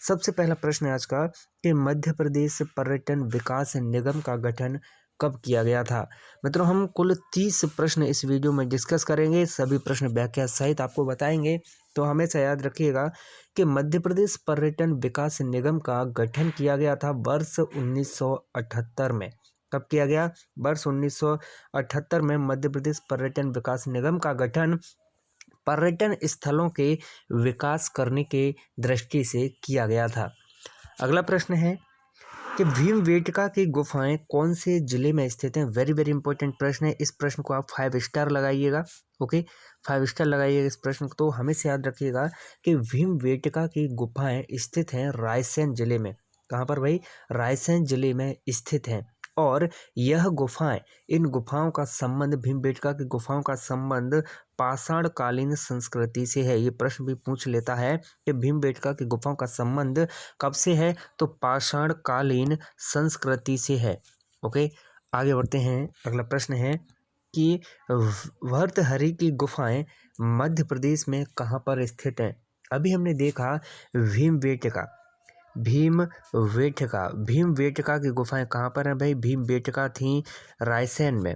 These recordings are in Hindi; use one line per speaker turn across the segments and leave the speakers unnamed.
सबसे पहला प्रश्न है आज का कि मध्य प्रदेश पर्यटन विकास निगम का गठन कब किया गया था। मित्रों, हम कुल 30 प्रश्न इस वीडियो में डिस्कस करेंगे। सभी प्रश्न व्याख्या सहित आपको बताएंगे। तो हमेशा याद रखिएगा कि मध्य प्रदेश पर्यटन विकास निगम का गठन किया गया था वर्ष 1978 में। कब किया गया? वर्ष 1978 में मध्य प्रदेश पर्यटन विकास निगम का गठन पर्यटन स्थलों के विकास करने के दृष्टि से किया गया था। अगला प्रश्न है कि भीमबेटका की गुफाएं कौन से जिले में स्थित हैं। वेरी वेरी इंपॉर्टेंट प्रश्न है। इस प्रश्न को आप 5 स्टार लगाइएगा। ओके, 5 स्टार लगाइएगा इस प्रश्न को। तो हमेशा याद रखिएगा कि भीमबेटका की गुफाएं स्थित हैं रायसेन जिले में। कहाँ पर भाई? रायसेन जिले में स्थित हैं। और यह गुफाएं, इन गुफाओं का संबंध, भीमबेटका की गुफाओं का संबंध पाषाण कालीन संस्कृति से है। ये प्रश्न भी पूछ लेता है कि भीमबेटका की गुफाओं का संबंध कब से है, तो पाषाण कालीन संस्कृति से है। ओके, आगे बढ़ते हैं। अगला प्रश्न है कि भर्तहरि की गुफाएं मध्य प्रदेश में कहाँ पर स्थित हैं। अभी हमने देखा भीमबेटका की गुफाएं कहाँ पर हैं भाई? भीमबेटका थी रायसेन में।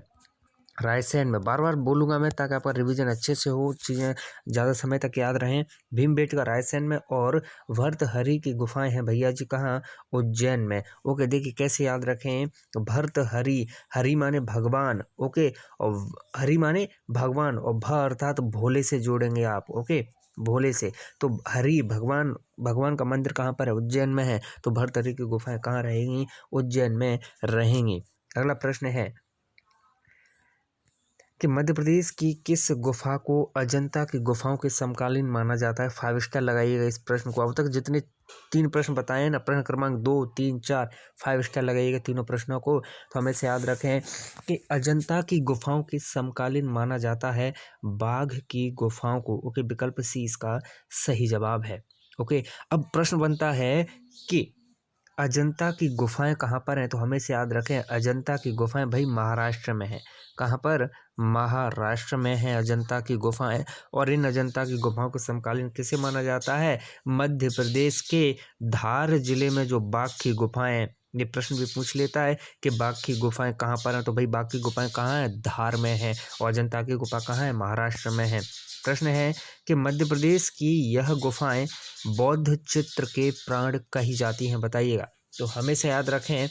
बार बार बोलूंगा मैं ताकि आपका रिवीजन अच्छे से हो, चीज़ें ज़्यादा समय तक याद रहें। भीमबेटका रायसेन में और भर्तहरि की गुफाएं हैं भैया जी कहाँ? उज्जैन में। ओके, देखिए कैसे याद रखें। भर्तहरि, हरि माने भगवान, ओके, और हरि माने भगवान, और भ अर्थात भोले से जोड़ेंगे आप। ओके, भोले से। तो हरि भगवान का मंदिर कहाँ पर है? उज्जैन में है। तो भर्तहरि की गुफाएं कहाँ रहेंगी? उज्जैन में रहेंगी। अगला प्रश्न है कि मध्य प्रदेश की किस गुफा को अजंता की गुफाओं के समकालीन माना जाता है। 5 स्टार लगाइएगा इस प्रश्न को। अब तक जितने 3 प्रश्न बताए ना, प्रश्न क्रमांक 2, 3, 4, 5 स्टार लगाइएगा तीनों प्रश्नों को। तो हमें से याद रखें कि अजंता की गुफाओं के समकालीन माना जाता है बाघ की गुफाओं को। ओके, विकल्प सी इसका सही जवाब है। ओके, अब प्रश्न बनता है कि अजंता की गुफाएं कहाँ पर हैं। तो हमें से याद रखें अजंता की गुफाएं भाई महाराष्ट्र में है। कहाँ पर? महाराष्ट्र में है अजंता की गुफाएं। और इन अजंता की गुफाओं को समकालीन किसे माना जाता है? मध्य प्रदेश के धार जिले में जो बाघ की गुफाएं, ये प्रश्न भी पूछ लेता है कि बाघ की गुफाएं कहाँ पर हैं। तो भाई बाघ की गुफाएं कहाँ हैं? धार में है। और अजंता की गुफा कहाँ है? महाराष्ट्र में है। प्रश्न है कि मध्य प्रदेश की यह गुफाएं बौद्ध चित्र के प्राण कही जाती हैं, बताइएगा। तो हमेशा याद रखें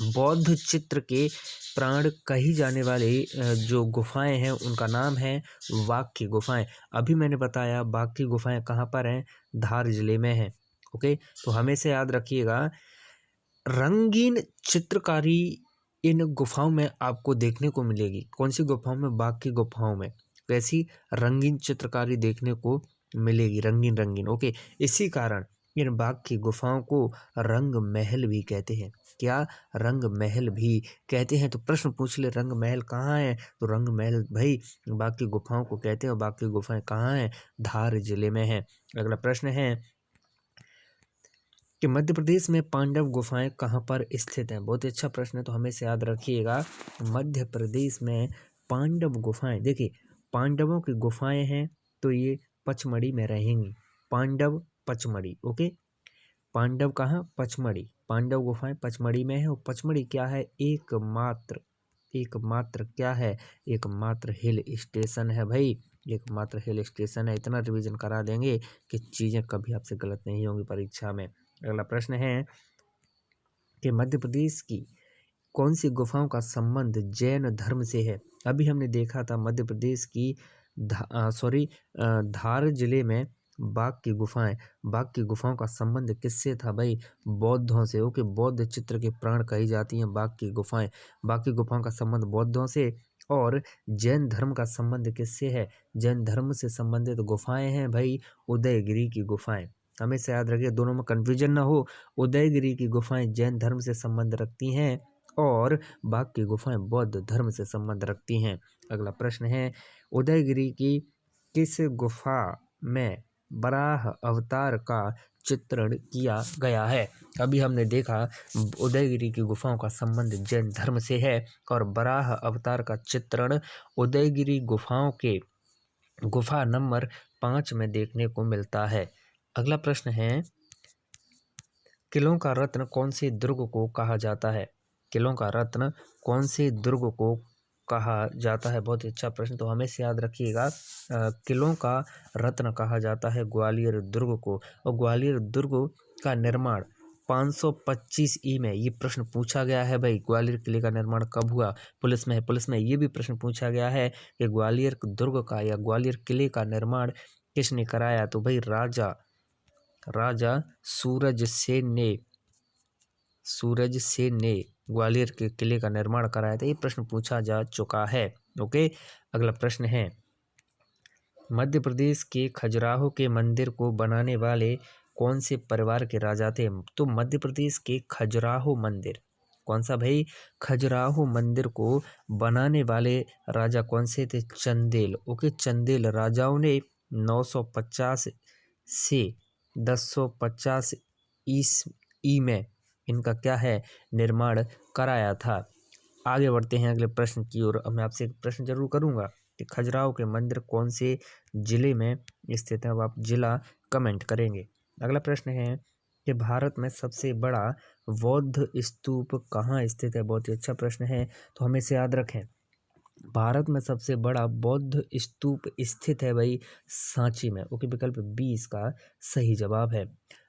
बौद्ध चित्र के प्राण कही जाने वाली जो गुफाएं हैं उनका नाम है बाघ की गुफाएं। अभी मैंने बताया बाघ की गुफाएं कहाँ पर हैं? धार जिले में हैं। ओके, तो हमेशा याद रखिएगा रंगीन चित्रकारी इन गुफाओं में आपको देखने को मिलेगी। कौन सी गुफाओं में? बाघ की गुफाओं में। कैसी? रंगीन चित्रकारी देखने को मिलेगी, रंगीन रंगीन। ओके, इसी कारण इन बाघ की गुफाओं को रंग महल भी कहते हैं। क्या? रंग महल भी कहते हैं। तो प्रश्न पूछ ले रंग महल कहाँ है? तो रंग महल भाई बाघ की गुफाओं को कहते हैं। और बाघ की गुफाएं कहाँ हैं? धार जिले में है। अगला प्रश्न है कि मध्य प्रदेश में पांडव गुफाएं कहाँ पर स्थित हैं। बहुत ही अच्छा प्रश्न है। तो हमेशा याद रखिएगा मध्य प्रदेश में पांडव गुफाएं, देखिए पांडवों की गुफाएं हैं तो ये पचमढ़ी में रहेंगी। पांडव पचमढ़ी। ओके, पांडव कहाँ? पचमढ़ी। पांडव गुफाएं पचमढ़ी में है। और पचमढ़ी क्या है? एकमात्र क्या है? एकमात्र हिल स्टेशन है भाई। एकमात्र हिल स्टेशन है। इतना रिवीजन करा देंगे कि चीजें कभी आपसे गलत नहीं होंगी परीक्षा में। अगला प्रश्न है कि मध्य प्रदेश की कौन सी गुफाओं का संबंध जैन धर्म से है। अभी हमने देखा था मध्य प्रदेश की धार जिले में बाघ की गुफाओं का संबंध किससे था भाई? बौद्धों से। ओके, बौद्ध चित्र के प्राण कही जाती हैं बाघ की गुफाओं का संबंध बौद्धों से। और जैन धर्म का संबंध किससे है? जैन धर्म से संबंधित गुफाएं हैं भाई उदयगिरी की गुफाएं। हमेशा याद रखिए, दोनों में कंफ्यूजन ना हो। उदयगिरी की गुफाएं जैन धर्म से संबंध रखती हैं और बाघ की गुफाएं बौद्ध धर्म से संबंध रखती हैं। अगला प्रश्न है उदयगिरी की किस गुफा में वराह अवतार का चित्रण किया गया है। अभी हमने देखा उदयगिरी की गुफाओं का संबंध जैन धर्म से है और वराह अवतार का चित्रण उदयगिरी गुफाओं के गुफा नंबर 5 में देखने को मिलता है। अगला प्रश्न है किलों का रत्न कौन से दुर्ग को कहा जाता है? किलों का रत्न कौन से दुर्ग को कहा जाता है? बहुत ही अच्छा प्रश्न। तो हमेशा याद रखिएगा, किलों का रत्न कहा जाता है ग्वालियर दुर्ग को। और ग्वालियर दुर्ग का निर्माण 525 ई में ये प्रश्न पूछा गया है भाई। ग्वालियर किले का निर्माण कब हुआ? पुलिस में है। पुलिस में ये भी प्रश्न पूछा गया है कि ग्वालियर दुर्ग का या ग्वालियर किले का निर्माण किसने कराया? तो भाई राजा सूरज सेन ने ग्वालियर के किले का निर्माण कराया था। ये प्रश्न पूछा जा चुका है। ओके, अगला प्रश्न है, मध्य प्रदेश के खजुराहो के मंदिर को बनाने वाले कौन से परिवार के राजा थे? तो मध्य प्रदेश के खजुराहो मंदिर, कौन सा भाई? खजुराहो मंदिर को बनाने वाले राजा कौन से थे? चंदेल। ओके, चंदेल राजाओं ने 950 से 1050 ई में इनका क्या है? निर्माण कराया था। आगे बढ़ते हैं अगले प्रश्न की ओर। अब मैं आपसे एक प्रश्न जरूर करूंगा कि खजुराहो के मंदिर कौन से जिले में स्थित है? अब आप जिला कमेंट करेंगे। अगला प्रश्न है कि भारत में सबसे बड़ा बौद्ध स्तूप कहाँ स्थित है? बहुत ही अच्छा प्रश्न है। तो हमें इसे याद रखें, भारत में सबसे बड़ा बौद्ध स्तूप स्थित है भाई सांची में। ओके, विकल्प 20 का सही जवाब है।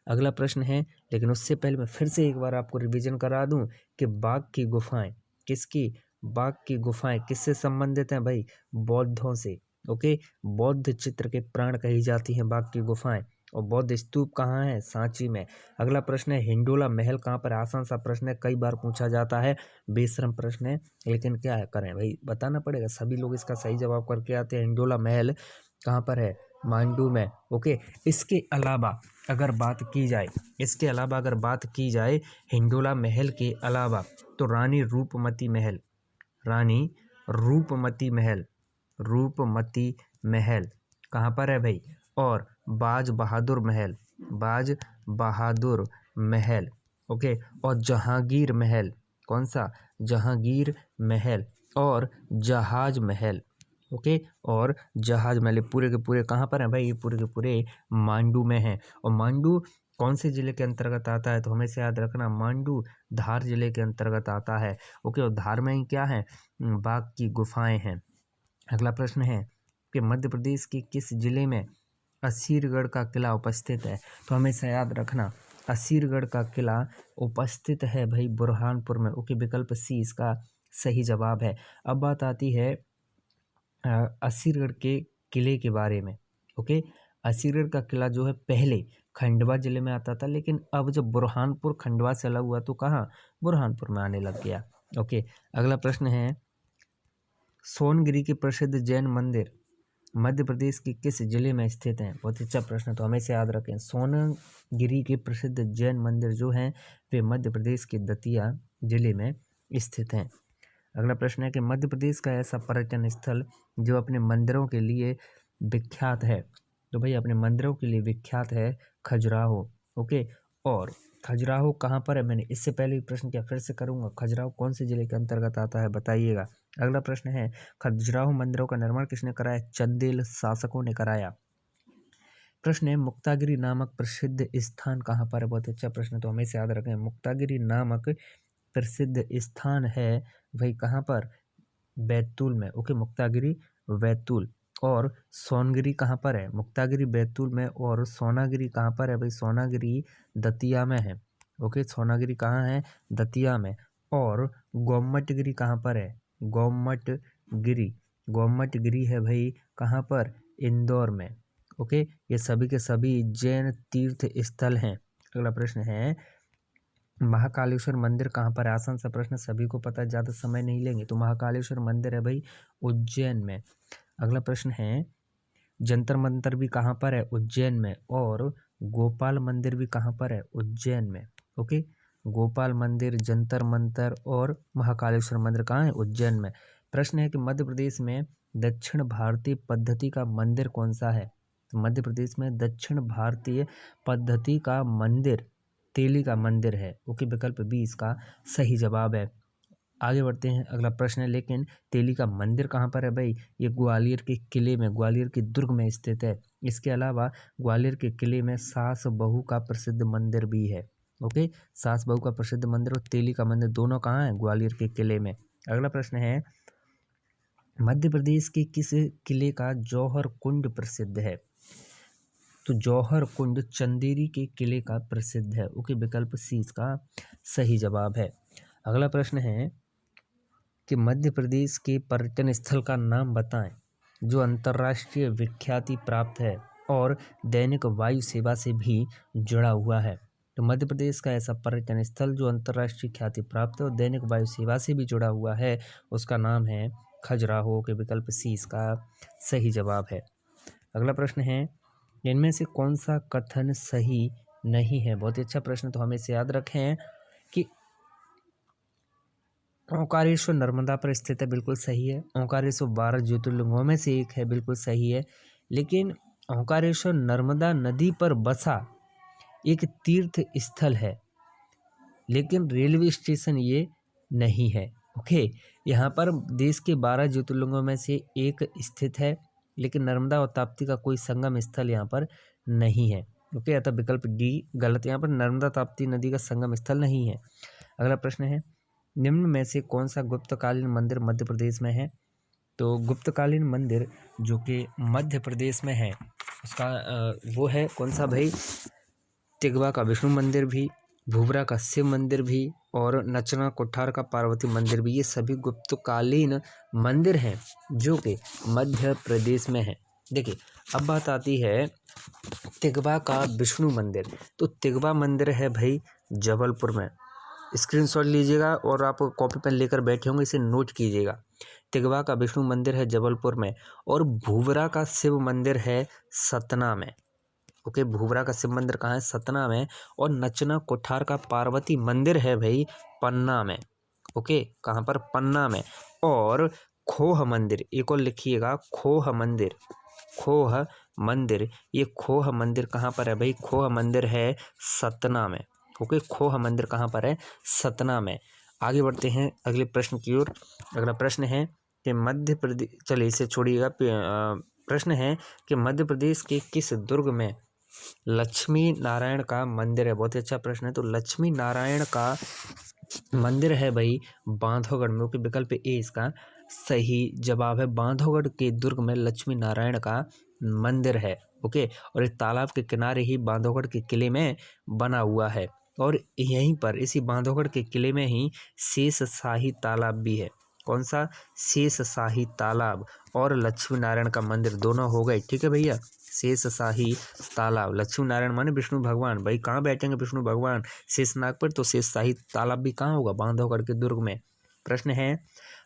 अगला प्रश्न है, लेकिन उससे पहले मैं फिर से एक बार आपको रिवीजन करा दूं कि बाघ की गुफाएं बाघ की गुफाएं किससे संबंधित हैं भाई? बौद्धों से। ओके, बौद्ध चित्र के प्राण कही जाती हैं बाघ की गुफाएं। और बौद्ध स्तूप कहाँ है? सांची में। अगला प्रश्न है, हिंडोला महल कहाँ पर? आसान सा प्रश्न है, कई बार पूछा जाता है, बेशरम प्रश्न है, लेकिन क्या है करें भाई, बताना पड़ेगा। सभी लोग इसका सही जवाब करके आते हैं। हिंडोला महल कहाँ पर है? मांडू में। ओके, इसके अलावा अगर बात की जाए हिंडोला महल के अलावा, तो रानी रूपमती महल कहाँ पर है भाई? और बाज बहादुर महल। ओके, और जहांगीर महल, कौन सा? जहांगीर महल और जहाज महल। ओके, और जहाज महल पूरे के पूरे कहाँ पर हैं भाई? ये पूरे के पूरे मांडू में हैं। और मांडू कौन से जिले के अंतर्गत आता है? तो हमें से याद रखना, मांडू धार जिले के अंतर्गत आता है। ओके, और धार में ही क्या है? बाघ की गुफाएं हैं। अगला प्रश्न है कि मध्य प्रदेश के किस जिले में असीरगढ़ का किला उपस्थित है? तो हमेशा याद रखना, असीरगढ़ का किला उपस्थित है भाई बुरहानपुर में। ओके, विकल्प सी इसका सही जवाब है। अब बात आती है असीरगढ़ के किले के बारे में। ओके, असीरगढ़ का किला जो है पहले खंडवा जिले में आता था, लेकिन अब जब बुरहानपुर खंडवा से अलग हुआ तो कहाँ? बुरहानपुर में आने लग गया। ओके, अगला प्रश्न है, सोनगिरी के प्रसिद्ध जैन मंदिर मध्य प्रदेश के किस जिले में स्थित हैं? बहुत अच्छा प्रश्न, तो हमेशा याद रखें, सोनगिरी के प्रसिद्ध जैन मंदिर जो हैं वे मध्य प्रदेश के दतिया जिले में स्थित हैं। अगला प्रश्न है कि मध्य प्रदेश का ऐसा पर्यटन स्थल जो अपने मंदिरों के लिए विख्यात है? तो भाई अपने मंदिरों के लिए विख्यात है खजुराहो। ओके, और खजुराहो कहाँ पर है? मैंने इससे पहले भी प्रश्न किया, फिर से करूँगा, खजुराहो कौन से जिले के अंतर्गत आता है बताइएगा। अगला प्रश्न है, खजुराहो मंदिरों का निर्माण किसने कराया? चंदेल शासकों ने कराया। प्रश्न है, मुक्तागिरी नामक प्रसिद्ध स्थान कहाँ पर है? बहुत अच्छा प्रश्न, तो हमें याद रखें, मुक्तागिरी नामक प्रसिद्ध स्थान है भाई कहाँ पर? बैतूल में। ओके, मुक्तागिरी बैतूल। और सोनगिरी कहाँ पर है? मुक्तागिरी बैतूल में। और सोनागिरी कहाँ पर है भाई? सोनागिरी दतिया में है। ओके, सोनागिरी कहाँ है? दतिया में। और गोमटगिरी कहाँ पर है? गोमटगिरी है भाई कहाँ पर? इंदौर में। ओके, ये सभी के सभी जैन तीर्थ स्थल हैं। अगला प्रश्न है, महाकालेश्वर मंदिर कहाँ पर है? आसान सा प्रश्न, सभी को पता है, ज़्यादा समय नहीं लेंगे। तो महाकालेश्वर मंदिर है भाई उज्जैन में। अगला प्रश्न है, जंतर मंतर भी कहाँ पर है? उज्जैन में। और गोपाल मंदिर भी कहाँ पर है? उज्जैन में। ओके, गोपाल मंदिर, जंतर मंतर और महाकालेश्वर मंदिर कहाँ है? उज्जैन में। प्रश्न है कि मध्य प्रदेश में दक्षिण भारतीय पद्धति का मंदिर कौन सा है? तो मध्य प्रदेश में दक्षिण भारतीय पद्धति का मंदिर तेली का मंदिर है। ओके, विकल्प 20 का सही जवाब है। आगे बढ़ते हैं, अगला प्रश्न है, लेकिन तेली का मंदिर कहाँ पर है भाई? ये ग्वालियर के किले में, ग्वालियर के दुर्ग में स्थित है। इसके अलावा ग्वालियर के किले में सास बहू का प्रसिद्ध मंदिर भी है। ओके, सास बहू का प्रसिद्ध मंदिर और तेली का मंदिर दोनों कहाँ है? ग्वालियर के किले में। अगला प्रश्न है, मध्य प्रदेश के किस किले का जौहर कुंड प्रसिद्ध है? तो जौहर कुंड चंदेरी के किले का प्रसिद्ध है। ओके, विकल्प सी इसका सही जवाब है। अगला प्रश्न है कि मध्य प्रदेश के पर्यटन स्थल का नाम बताएं जो अंतर्राष्ट्रीय विख्याति प्राप्त है और दैनिक वायु सेवा से भी जुड़ा हुआ है। तो मध्य प्रदेश का ऐसा पर्यटन स्थल जो अंतर्राष्ट्रीय ख्याति प्राप्त है और दैनिक वायु सेवा से भी जुड़ा हुआ है, उसका नाम है खजुराहो। के विकल्प सी इसका सही जवाब है। अगला प्रश्न है, इनमें से कौन सा कथन सही नहीं है? बहुत ही अच्छा प्रश्न, तो हमें इसे याद रखें कि ओंकारेश्वर नर्मदा पर स्थित है, बिल्कुल सही है। ओंकारेश्वर 12 ज्योतिर्लिंगों में से एक है, बिल्कुल सही है। लेकिन ओंकारेश्वर नर्मदा नदी पर बसा एक तीर्थ स्थल है, लेकिन रेलवे स्टेशन ये नहीं है। ओके, यहाँ पर देश के 12 ज्योतिर्लिंगों में से एक स्थित है, लेकिन नर्मदा और ताप्ती का कोई संगम स्थल यहाँ पर नहीं है। ओके, अतः विकल्प डी गलत। यहाँ पर नर्मदा ताप्ती नदी का संगम स्थल नहीं है। अगला प्रश्न है, निम्न में से कौन सा गुप्तकालीन मंदिर मध्य प्रदेश में है? तो गुप्तकालीन मंदिर जो कि मध्य प्रदेश में है उसका वो है कौन सा भाई? तिगवा का विष्णु मंदिर भी, भूबरा का शिव मंदिर भी और नचना कोठार का पार्वती मंदिर भी। ये सभी गुप्तकालीन मंदिर हैं जो कि मध्य प्रदेश में है। देखिए, अब बात आती है तिगवा का विष्णु मंदिर। तो तिगवा मंदिर है भाई जबलपुर में। स्क्रीनशॉट लीजिएगा और आप कॉपी पेन लेकर बैठे होंगे, इसे नोट कीजिएगा। तिगवा का विष्णु मंदिर है जबलपुर में और भूबरा का शिव मंदिर है सतना में। ओके, भूबरा का शिव मंदिर कहाँ है? सतना में। और नचना कोठार का पार्वती मंदिर है भाई पन्ना में। ओके, कहाँ पर? पन्ना में। और खोह मंदिर, एक और लिखिएगा, खोह मंदिर। खोह मंदिर, ये खोह मंदिर कहाँ पर है भाई? खोह मंदिर है सतना में। ओके, खोह मंदिर कहाँ पर है? सतना में। आगे बढ़ते हैं अगले प्रश्न की ओर। अगला प्रश्न है कि मध्य प्रदेश, चलिए इसे छोड़िएगा। प्रश्न है कि मध्य प्रदेश के किस दुर्ग में लक्ष्मी नारायण का मंदिर है? बहुत ही अच्छा प्रश्न है। तो लक्ष्मी नारायण का मंदिर है भाई बांधवगढ़ में। ओके, विकल्प ए इसका सही जवाब है। बांधवगढ़ के दुर्ग में लक्ष्मी नारायण का मंदिर है। ओके, और इस तालाब के किनारे ही बांधवगढ़ के किले में बना हुआ है। और यहीं पर इसी बांधवगढ़ के किले में ही शेष शाही तालाब भी है। कौन सा? शेष शाही तालाब और लक्ष्मी नारायण का मंदिर दोनों हो गए। ठीक है भैया, शेष शाही तालाब, लक्ष्मी नारायण माने विष्णु भगवान। भाई कहाँ बैठेंगे विष्णु भगवान? शेषनाग पर। तो शेष शाही तालाब भी कहाँ होगा? बांधवगढ़ के दुर्ग में। प्रश्न है,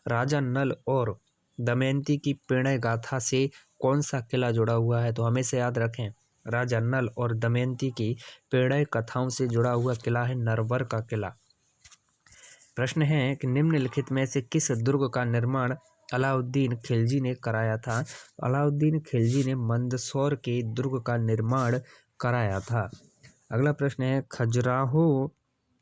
राजा नल और दमयंती की प्रणय गाथा से कौन सा किला जुड़ा हुआ है? तो हमेशा याद रखें, राजा नल और दमयंती की प्रणय कथाओं से जुड़ा हुआ किला है नरवर का किला। प्रश्न है कि निम्नलिखित में से किस दुर्ग का निर्माण अलाउद्दीन खिलजी ने कराया था? अलाउद्दीन खिलजी ने मंदसौर के दुर्ग का निर्माण कराया था। अगला प्रश्न है, खजुराहो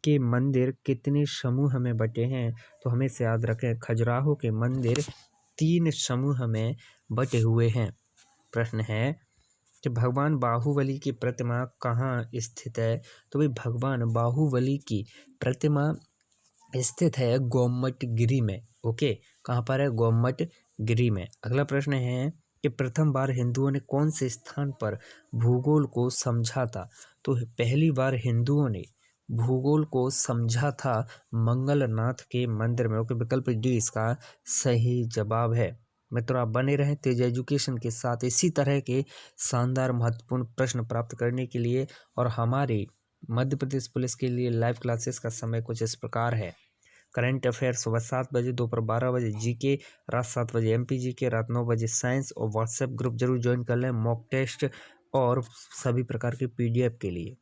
के मंदिर कितने समूह में बटे हैं? तो हमें से याद रखें, खजुराहो के मंदिर 3 समूह में बटे हुए हैं। प्रश्न है कि भगवान बाहुबली की प्रतिमा कहाँ स्थित है? तो भाई भगवान बाहुबली की प्रतिमा स्थित है गोमट गिरी में। ओके, कहाँ पर है? गोमट गिरी में। अगला प्रश्न है कि प्रथम बार हिंदुओं ने कौन से स्थान पर भूगोल को समझा था? तो पहली बार हिंदुओं ने भूगोल को समझा था मंगलनाथ के मंदिर में। ओके, विकल्प डी इसका सही जवाब है। मित्रों, आप बने रहें तेज एजुकेशन के साथ इसी तरह के शानदार महत्वपूर्ण प्रश्न प्राप्त करने के लिए। और हमारे मध्य प्रदेश पुलिस के लिए लाइव क्लासेस का समय कुछ इस प्रकार है। करंट अफेयर सुबह 7 बजे, दोपहर 12 बजे जीके, रात 7 बजे एमपी जीके, रात 9 बजे साइंस। और व्हाट्सएप ग्रुप जरूर ज्वाइन कर लें मॉक टेस्ट और सभी प्रकार के पीडीएफ के लिए।